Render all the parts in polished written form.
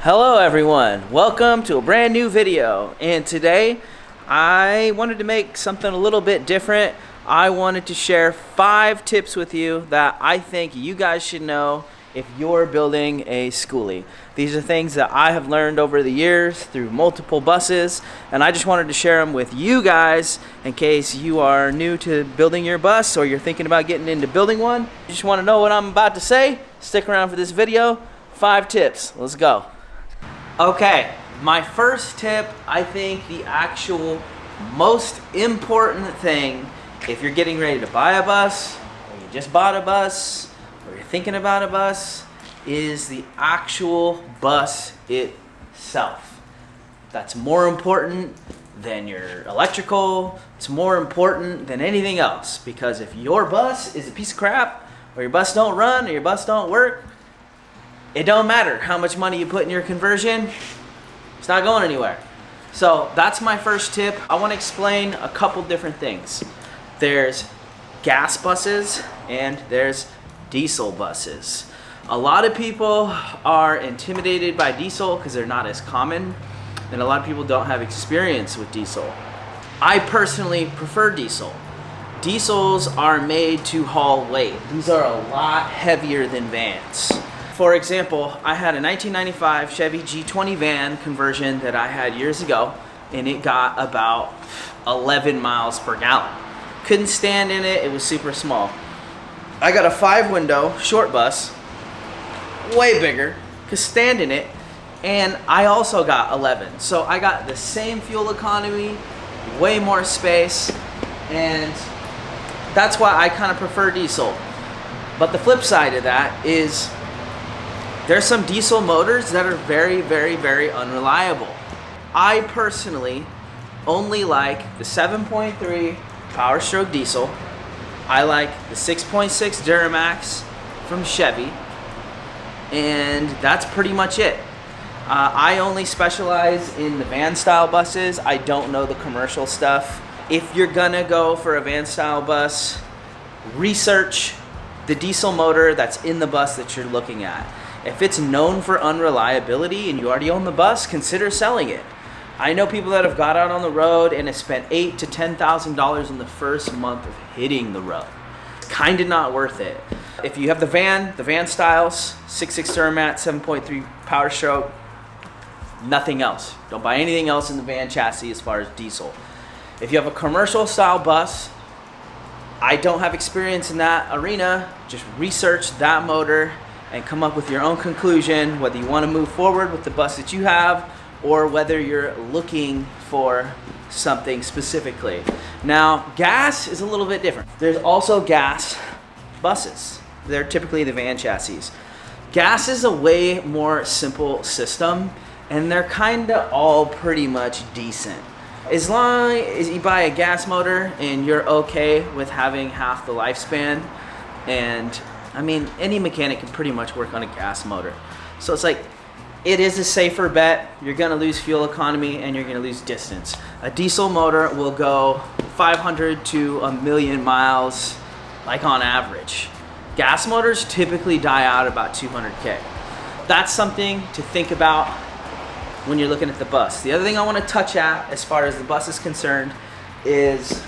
Hello everyone, welcome to a brand new video, and today I wanted to make something a little bit different. I wanted to share 5 tips with you that I think you guys should know if you're building a skoolie. These are things that I have learned over the years through multiple buses, and I just wanted to share them with you guys in case you are new to building your bus or you're thinking about getting into building one. You just want to know what I'm about to say? Stick around for this video. 5 tips, let's go. Okay, my first tip, I think the actual most important thing if you're getting ready to buy a bus, or you just bought a bus, or you're thinking about a bus, is the actual bus itself. That's more important than your electrical. It's more important than anything else, because if your bus is a piece of crap, or your bus don't run, or your bus don't work, it don't matter how much money you put in your conversion, it's not going anywhere. So that's my first tip. I want to explain a couple different things. There's gas buses and there's diesel buses. A lot of people are intimidated by diesel because they're not as common, and a lot of people don't have experience with diesel. I personally prefer diesel. Diesels are made to haul weight. These are a lot heavier than vans. For example, I had a 1995 Chevy G20 van conversion that I had years ago, and it got about 11 miles per gallon. Couldn't stand in it, it was super small. I got a 5-window short bus, way bigger, could stand in it, and I also got 11. So I got the same fuel economy, way more space, and that's why I kind of prefer diesel. But the flip side of that is there's some diesel motors that are very, very, very unreliable. I personally only like the 7.3 Power Stroke diesel. I like the 6.6 Duramax from Chevy, and that's pretty much it. I only specialize in the van style buses. I don't know the commercial stuff. If you're gonna go for a van style bus, research the diesel motor that's in the bus that you're looking at. If it's known for unreliability and you already own the bus, consider selling it. I know people that have got out on the road and have spent $8,000 to $10,000 in the first month of hitting the road. It's kind of not worth it. If you have the van styles, 6.6 Duramax, 7.3 Power Stroke, nothing else. Don't buy anything else in the van chassis as far as diesel. If you have a commercial style bus, I don't have experience in that arena. Just research that motor and come up with your own conclusion, whether you want to move forward with the bus that you have or whether you're looking for something specifically. Now, gas is a little bit different. There's also gas buses. They're typically the van chassis. Gas is a way more simple system, and they're kind of all pretty much decent. As long as you buy a gas motor and you're okay with having half the lifespan, and I mean, any mechanic can pretty much work on a gas motor. So it's like, it is a safer bet. You're gonna lose fuel economy and you're gonna lose distance. A diesel motor will go 500 to 1,000,000 miles, like on average. Gas motors typically die out about 200K. That's something to think about when you're looking at the bus. The other thing I wanna touch at as far as the bus is concerned is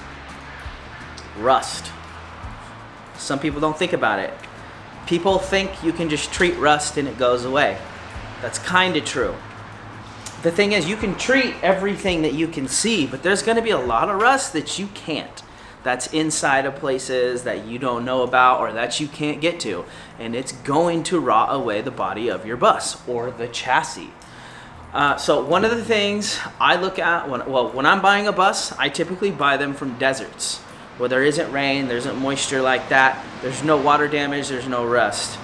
rust. Some people don't think about it. People think you can just treat rust and it goes away. That's kind of true. The thing is, you can treat everything that you can see, but there's going to be a lot of rust that you can't. That's inside of places that you don't know about or that you can't get to. And it's going to rot away the body of your bus or the chassis. So one of the things I look at when I'm buying a bus, I typically buy them from deserts, where there isn't rain, there isn't moisture like that, there's no water damage, there's no rust.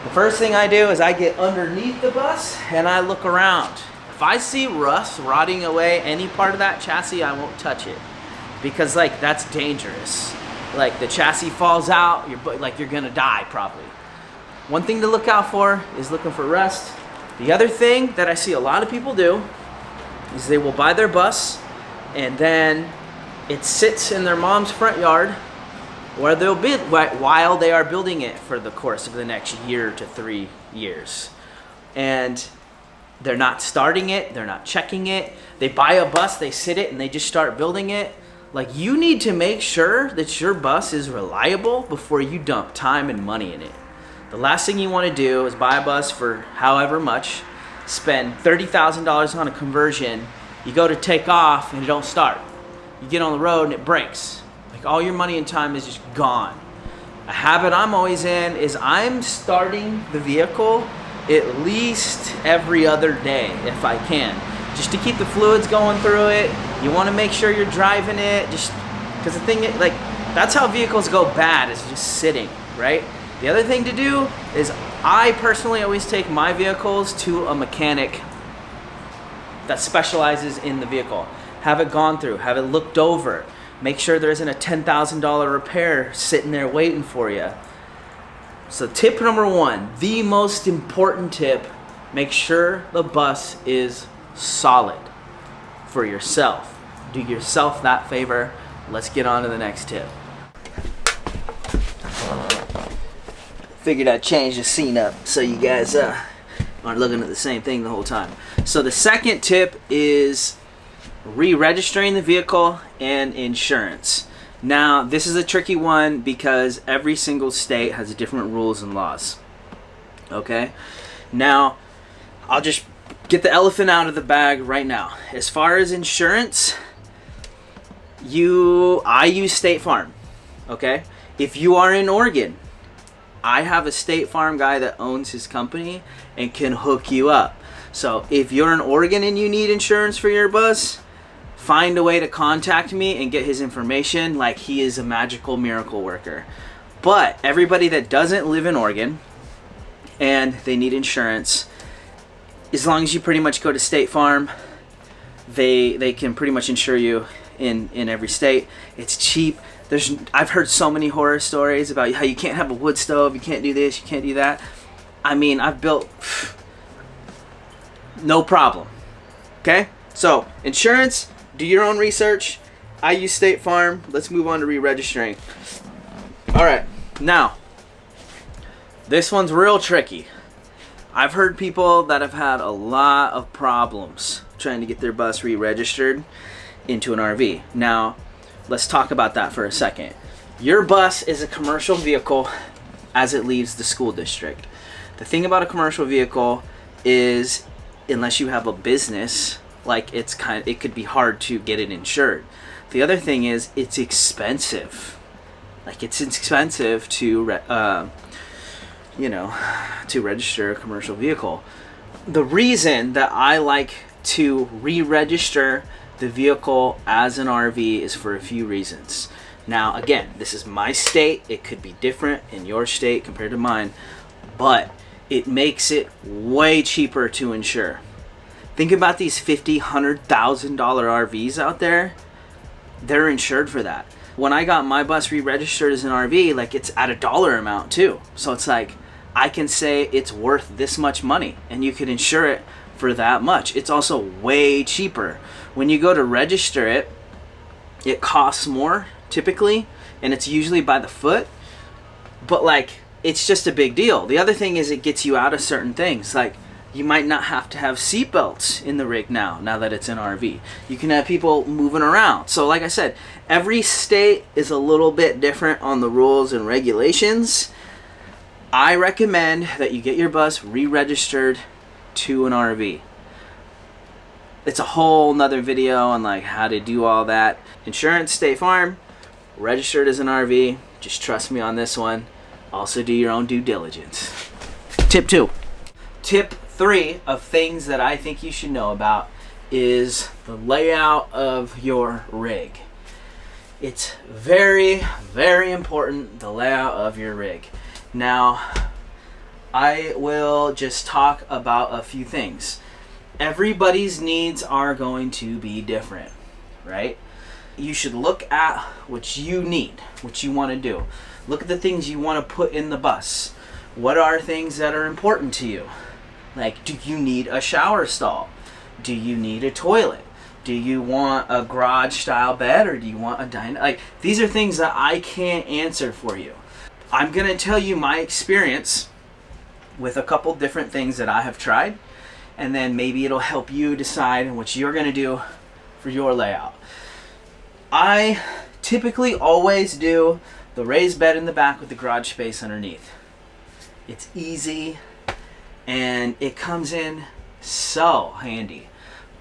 The first thing I do is I get underneath the bus and I look around. If I see rust rotting away any part of that chassis, I won't touch it, because like that's dangerous. Like the chassis falls out, you're gonna die probably. One thing to look out for is looking for rust. The other thing that I see a lot of people do is they will buy their bus and then it sits in their mom's front yard where they'll while they are building it for the course of the next year to 3 years. and they're not starting it, they're not checking it. They buy a bus, they sit it, and they just start building it. Like, you need to make sure that your bus is reliable before you dump time and money in it. The last thing you want to do is buy a bus for however much, spend $30,000 on a conversion, you go to take off and it don't start. You get on the road and it breaks. Like, all your money and time is just gone. A habit I'm always in is I'm starting the vehicle at least every other day if I can, just to keep the fluids going through it. You want to make sure you're driving it, just because the thing is, like, that's how vehicles go bad, is just sitting, right? The other thing to do is I personally always take my vehicles to a mechanic that specializes in the vehicle. Have it gone through, have it looked over, make sure there isn't a $10,000 repair sitting there waiting for you. So tip number one, the most important tip, make sure the bus is solid for yourself. Do yourself that favor. Let's get on to the next tip. Figured I'd change the scene up so you guys aren't looking at the same thing the whole time. So the second tip is re-registering the vehicle and insurance. Now, this is a tricky one because every single state has different rules and laws. Okay? Now, I'll just get the elephant out of the bag right now. As far as insurance, I use State Farm. Okay? If you are in Oregon, I have a State Farm guy that owns his company and can hook you up. So if you're in Oregon and you need insurance for your bus, find a way to contact me and get his information. Like, he is a magical miracle worker. But everybody that doesn't live in Oregon and they need insurance, as long as you pretty much go to State Farm, they can pretty much insure you in every state. It's cheap. I've heard so many horror stories about how you can't have a wood stove, you can't do this, you can't do that. I mean, I've built no problem. Okay? So, insurance, do your own research. I use State Farm. Let's move on to re-registering. Alright, now, this one's real tricky. I've heard people that have had a lot of problems trying to get their bus re-registered into an RV. Now, let's talk about that for a second. Your bus is a commercial vehicle as it leaves the school district. The thing about a commercial vehicle is, unless you have a business, like, it could be hard to get it insured. The other thing is, it's expensive. Like, it's expensive to register a commercial vehicle. The reason that I like to re-register the vehicle as an RV is for a few reasons. Now, again, this is my state. It could be different in your state compared to mine, but it makes it way cheaper to insure. Think about these $50,000, $100,000 RVs out there. They're insured for that. When I got my bus re-registered as an RV, like, it's at a dollar amount too. So it's like, I can say it's worth this much money and you can insure it for that much. It's also way cheaper. When you go to register it, it costs more typically, and it's usually by the foot, but like, it's just a big deal. The other thing is, it gets you out of certain things. Like, you might not have to have seatbelts in the rig now that it's an RV. You can have people moving around. So like I said, every state is a little bit different on the rules and regulations. I recommend that you get your bus re-registered to an RV. It's a whole nother video on like how to do all that. Insurance, State Farm, registered as an RV. Just trust me on this one. Also do your own due diligence. Tip 2. Tip 3 of things that I think you should know about is the layout of your rig. It's very, very important, the layout of your rig. Now, I will just talk about a few things. Everybody's needs are going to be different, right? You should look at what you need, what you want to do. Look at the things you want to put in the bus. What are things that are important to you? Like, do you need a shower stall? Do you need a toilet? Do you want a garage style bed, or do you want a diner? Like, these are things that I can't answer for you. I'm going to tell you my experience with a couple different things that I have tried, and then maybe it'll help you decide what you're gonna do for your layout. I typically always do the raised bed in the back with the garage space underneath. It's easy and it comes in so handy.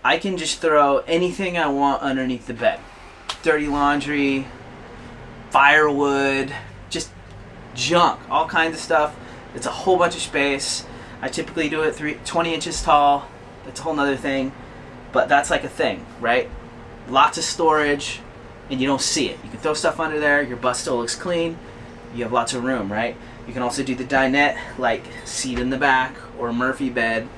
I can just throw anything I want underneath the bed. Dirty laundry, firewood, just junk, all kinds of stuff. It's a whole bunch of space. I typically do it 20 inches tall. That's a whole nother thing, but that's like a thing, right? Lots of storage, and you don't see it. You can throw stuff under there, your bus still looks clean, you have lots of room, right? You can also do the dinette, like seat in the back or Murphy bed.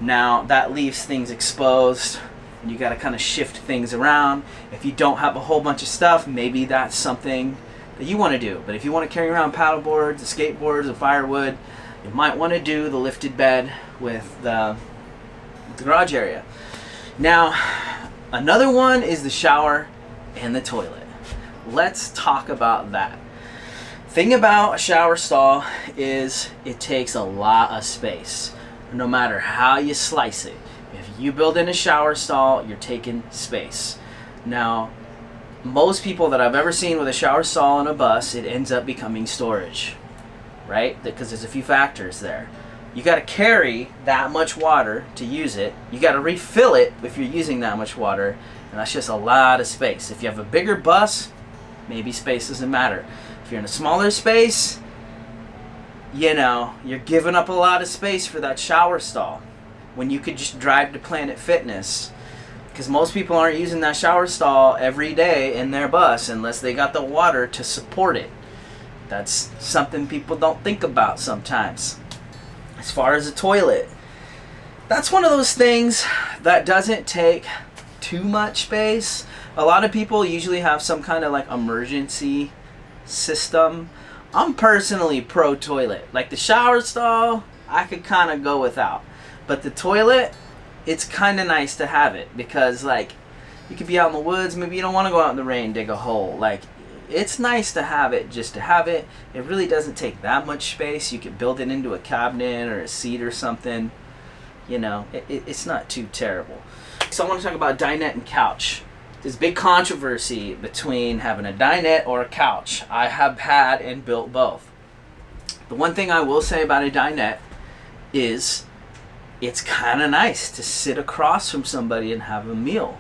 Now that leaves things exposed, and you gotta kind of shift things around. If you don't have a whole bunch of stuff, maybe that's something that you wanna do. But if you wanna carry around paddle boards, skateboards, and firewood, you might wanna do the lifted bed with the garage area. Now, another one is the shower and the toilet. Let's talk about that. Thing about a shower stall is it takes a lot of space, no matter how you slice it. If you build in a shower stall, you're taking space. Now, most people that I've ever seen with a shower stall on a bus, it ends up becoming storage, right? Because there's a few factors there. You got to carry that much water to use it. You got to refill it if you're using that much water, and that's just a lot of space. If you have a bigger bus, maybe space doesn't matter. If you're in a smaller space, you know, you're giving up a lot of space for that shower stall when you could just drive to Planet Fitness, because most people aren't using that shower stall every day in their bus unless they got the water to support it. That's something people don't think about sometimes. As far as a toilet, that's one of those things that doesn't take too much space. A lot of people usually have some kind of like emergency system. I'm personally pro toilet. Like the shower stall, I could kind of go without. But the toilet, it's kind of nice to have it, because like you could be out in the woods, maybe you don't want to go out in the rain, dig a hole. Like, it's nice to have it just to have it. It really doesn't take that much space. You could build it into a cabinet or a seat or something. You know, it's not too terrible. So I want to talk about dinette and couch. There's big controversy between having a dinette or a couch. I have had and built both. The one thing I will say about a dinette is it's kind of nice to sit across from somebody and have a meal.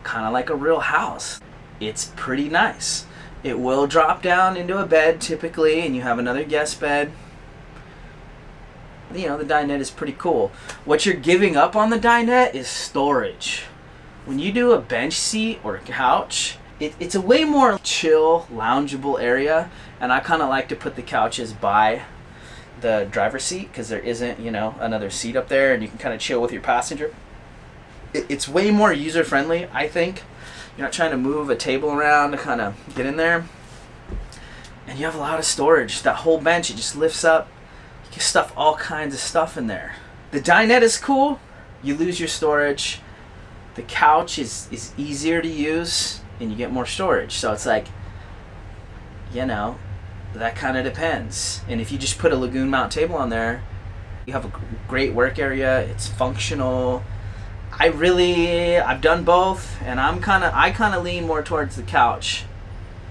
Kind of like a real house. It's pretty nice. It will drop down into a bed typically, and you have another guest bed. You know, the dinette is pretty cool. What you're giving up on the dinette is storage. When you do a bench seat or a couch, it's a way more chill, loungeable area, and I kind of like to put the couches by the driver's seat because there isn't, you know, another seat up there, and you can kind of chill with your passenger. It's way more user-friendly, I think. You're not trying to move a table around to kind of get in there. And you have a lot of storage. That whole bench, it just lifts up. You can stuff all kinds of stuff in there. The dinette is cool. You lose your storage. The couch is easier to use, and you get more storage. So it's like, you know, that kind of depends. And if you just put a lagoon mount table on there, you have a great work area. It's functional. I've done both, and I kind of lean more towards the couch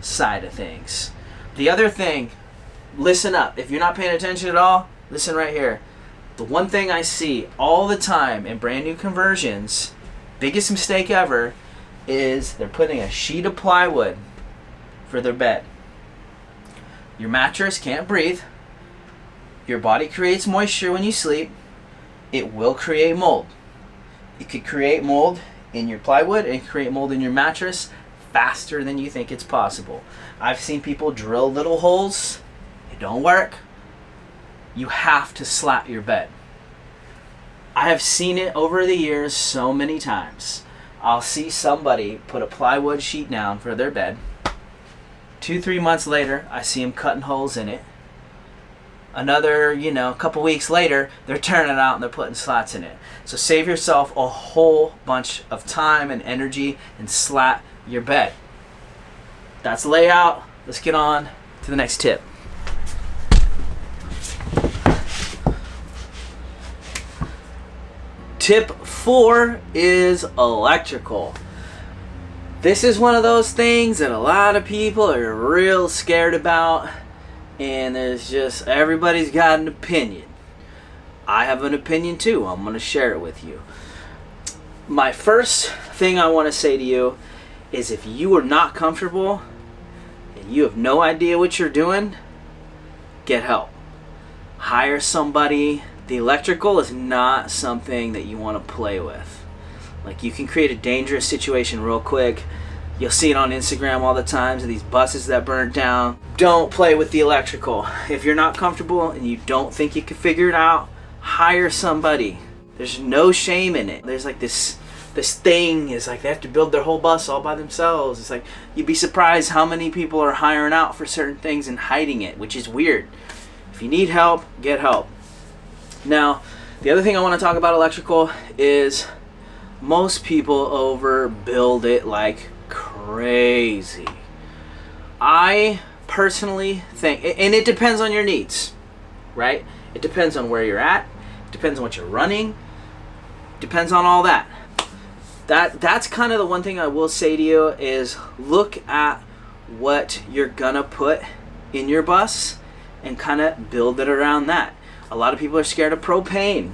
side of things. The other thing, listen up. If you're not paying attention at all, listen right here. The one thing I see all the time in brand new conversions, biggest mistake ever, is they're putting a sheet of plywood for their bed. Your mattress can't breathe. Your body creates moisture when you sleep. It will create mold. It could create mold in your plywood and create mold in your mattress faster than you think it's possible. I've seen people drill little holes. It don't work. You have to slat your bed. I have seen it over the years so many times. I'll see somebody put a plywood sheet down for their bed. 2-3 months later, I see them cutting holes in it. Another, a couple weeks later, they're tearing it out and they're putting slats in it. So save yourself a whole bunch of time and energy and slat your bed. That's layout. Let's get on to the next tip. Tip 4 is electrical. This is one of those things that a lot of people are real scared about, and there's just, everybody's got an opinion. I have an opinion too. I'm going to share it with you. My first thing I want to say to you is, if you are not comfortable and you have no idea what you're doing, get help. Hire somebody. The electrical is not something that you want to play with. Like, you can create a dangerous situation real quick. You'll see it on Instagram all the time, these buses that burn down. Don't play with the electrical. If you're not comfortable and you don't think you can figure it out, hire somebody. There's no shame in it. There's like this thing is like they have to build their whole bus all by themselves. It's like, you'd be surprised how many people are hiring out for certain things and hiding it, which is weird. If you need help, get help. Now, the other thing I want to talk about electrical is most people overbuild it like crazy. I personally think, and it depends on your needs, right? It depends on where you're at. It depends on what you're running. It depends on all that. That's kind of the one thing I will say to you is, look at what you're gonna put in your bus and kind of build it around that. A lot of people are scared of propane.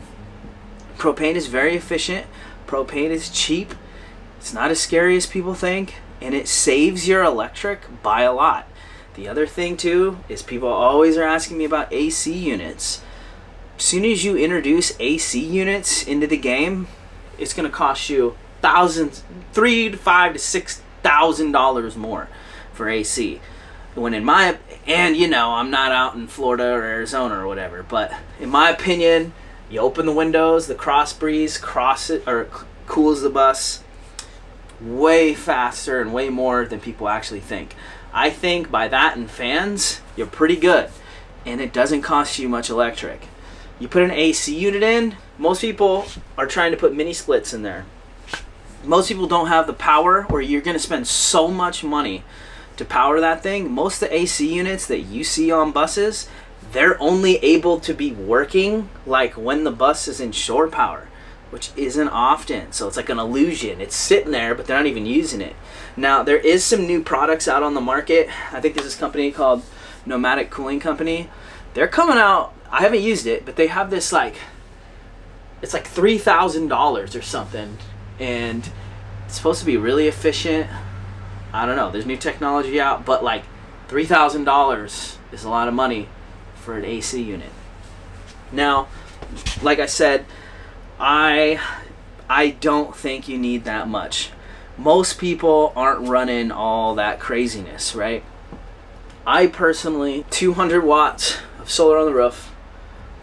Propane is very efficient. Propane is cheap. It's not as scary as people think, and it saves your electric by a lot. The other thing too is, people always are asking me about AC units. As soon as you introduce AC units into the game, it's going to cost you thousands, $3,000 to $5,000 to $6,000 more for AC. When in my, and you know, I'm not out in Florida or Arizona or whatever, but in my opinion, you open the windows, the cross breeze cools the bus way faster and way more than people actually think. I think by that and fans, you're pretty good, and it doesn't cost you much electric. You put an AC unit in, most people are trying to put mini splits in there. Most people don't have the power, or you're going to spend so much money to power that thing. Most of the AC units that you see on buses, they're only able to be working like when the bus is in shore power, which isn't often. So it's like an illusion. It's sitting there, but they're not even using it. Now, there is some new products out on the market. I think there's this company called Nomadic Cooling Company. They're coming out, I haven't used it, but they have this like, it's like $3,000 or something, and it's supposed to be really efficient. I don't know, there's new technology out, but like $3,000 is a lot of money for an AC unit. Now, like I said, I don't think you need that much. Most people aren't running all that craziness, right? I personally, 200 watts of solar on the roof.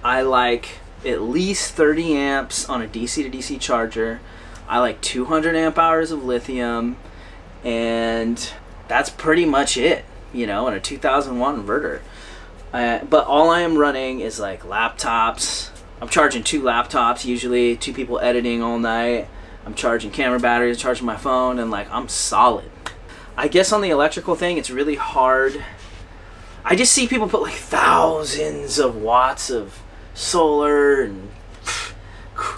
I like at least 30 amps on a DC to DC charger. I like 200 amp hours of lithium, and that's pretty much it, you know, and a 2000 watt inverter. But all I am running is like laptops. I'm charging 2 laptops, usually 2 people editing all night. I'm charging camera batteries, charging my phone, and like, I'm solid. I guess on the electrical thing, it's really hard. I just see people put like thousands of watts of solar and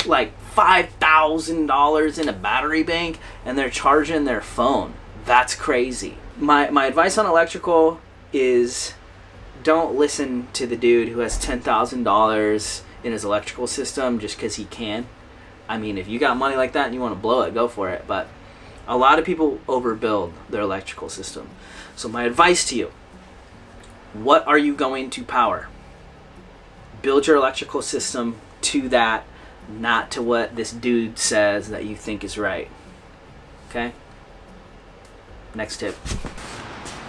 like $5,000 in a battery bank, and they're charging their phone. That's crazy. My advice on electrical is, don't listen to the dude who has $10,000 in his electrical system just because he can. I mean, if you got money like that and you want to blow it, go for it. But a lot of people overbuild their electrical system. So my advice to you, what are you going to power? Build your electrical system to that, not to what this dude says that you think is right. Okay? Next tip.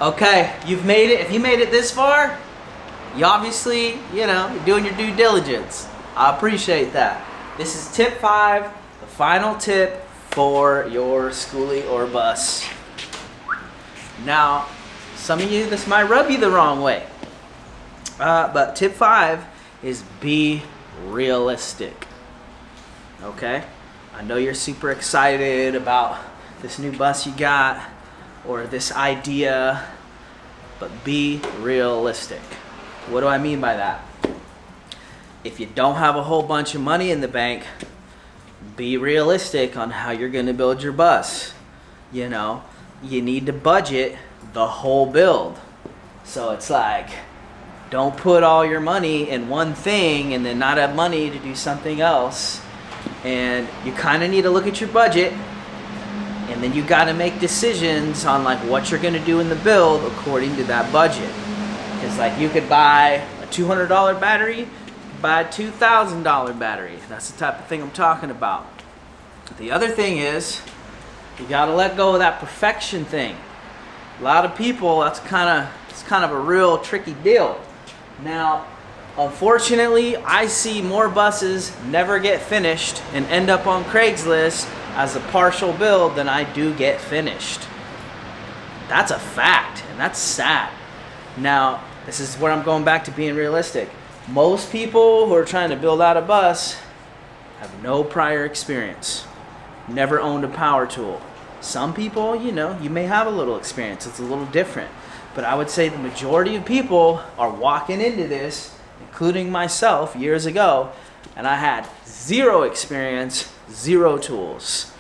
Okay, you've made it. If you made it this far, you obviously, you know, you're doing your due diligence. I appreciate that. This is tip 5, the final tip for your schoolie or bus. Now, some of you, this might rub you the wrong way. But tip 5 is be realistic. Okay? I know you're super excited about this new bus you got or this idea, but be realistic. What do I mean by that? If you don't have a whole bunch of money in the bank, be realistic on how you're going to build your bus. You know, you need to budget the whole build. So it's like, don't put all your money in one thing and then not have money to do something else. And you kind of need to look at your budget, and then you got to make decisions on like what you're going to do in the build according to that budget. It's like you could buy a $200 battery, buy a $2,000 battery. That's the type of thing I'm talking about. The other thing is, you got to let go of that perfection thing. A lot of people, it's kind of a real tricky deal. Now, unfortunately, I see more buses never get finished and end up on Craigslist as a partial build than I do get finished. That's a fact, and that's sad. Now, this is where I'm going back to being realistic. Most people who are trying to build out a bus have no prior experience, never owned a power tool. Some people, you know, you may have a little experience. It's a little different. But I would say the majority of people are walking into this, including myself years ago, and I had zero experience, zero tools.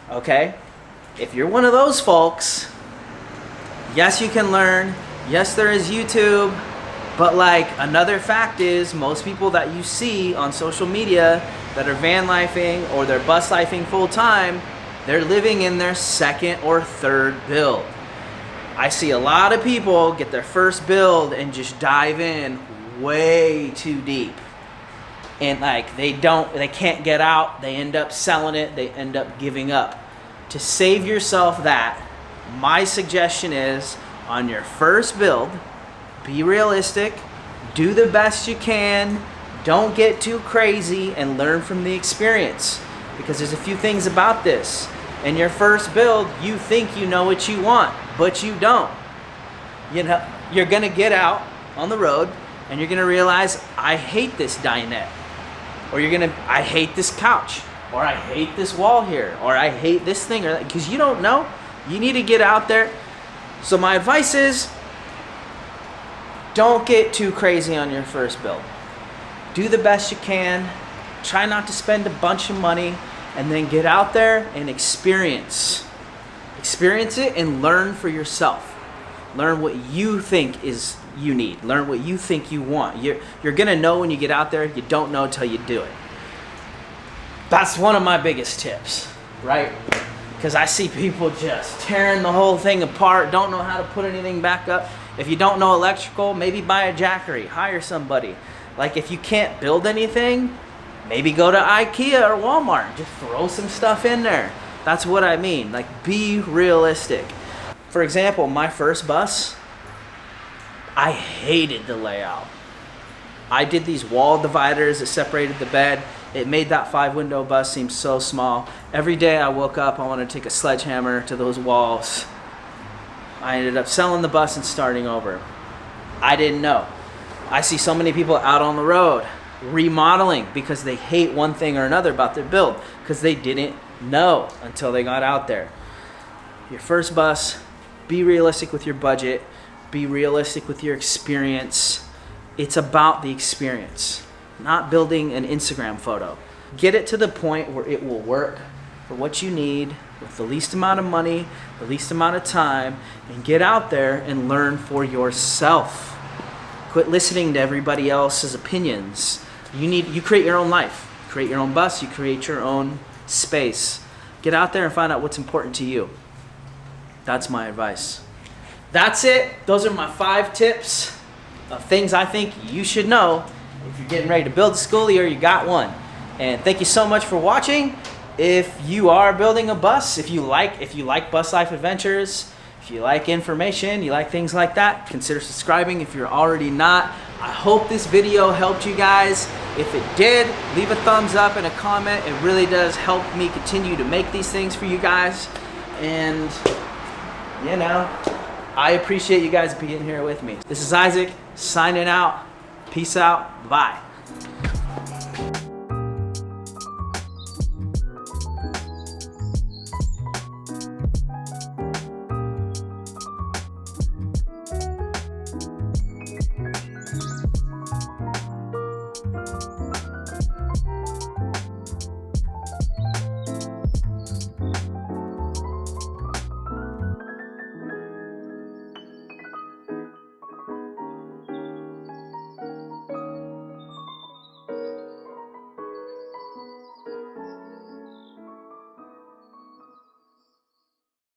Okay? If you're one of those folks, yes, you can learn. Yes, there is YouTube. But like, another fact is, most people that you see on social media that are van lifing or they're bus lifing full time, they're living in their second or third build. I see a lot of people get their first build and just dive in way too deep. And like, they can't get out, they end up selling it, they end up giving up. To save yourself that, my suggestion is, on your first build, be realistic, do the best you can, don't get too crazy, and learn from the experience. Because there's a few things about this. In your first build, you think you know what you want, but you don't. You know, you're gonna get out on the road and you're gonna realize, I hate this dinette. Or I hate this couch. Or I hate this wall here. Or I hate this thing. Or because you don't know. You need to get out there. So my advice is, don't get too crazy on your first build. Do the best you can. Try not to spend a bunch of money. And then get out there and experience. Experience it and learn for yourself. Learn what you think is you need. Learn what you think you want. You're gonna know when you get out there. You don't know until you do it. That's one of my biggest tips, right? Because I see people just tearing the whole thing apart, don't know how to put anything back up. If you don't know electrical, maybe buy a Jackery, hire somebody. Like, if you can't build anything, maybe go to IKEA or Walmart. Just throw some stuff in there. That's what I mean. Like, be realistic. For example, my first bus, I hated the layout. I did these wall dividers that separated the bed. It made that 5-window bus seem so small. Every day I woke up, I wanted to take a sledgehammer to those walls. I ended up selling the bus and starting over. I didn't know. I see so many people out on the road remodeling because they hate one thing or another about their build because they didn't know until they got out there. Your first bus, be realistic with your budget, be realistic with your experience. It's about the experience, not building an Instagram photo. Get it to the point where it will work for what you need with the least amount of money, the least amount of time, and get out there and learn for yourself. Quit listening to everybody else's opinions. You create your own life. You create your own bus, you create your own space. Get out there and find out what's important to you. That's my advice. That's it. Those are my 5 tips of things I think you should know if you're getting ready to build a skoolie or you got one. And thank you so much for watching. If you are building a bus, if you like bus life adventures, if you like information, you like things like that, consider subscribing if you're already not. I hope this video helped you guys. If it did, leave a thumbs up and a comment. It really does help me continue to make these things for you guys. And, you know, I appreciate you guys being here with me. This is Isaac, signing out. Peace out. Bye.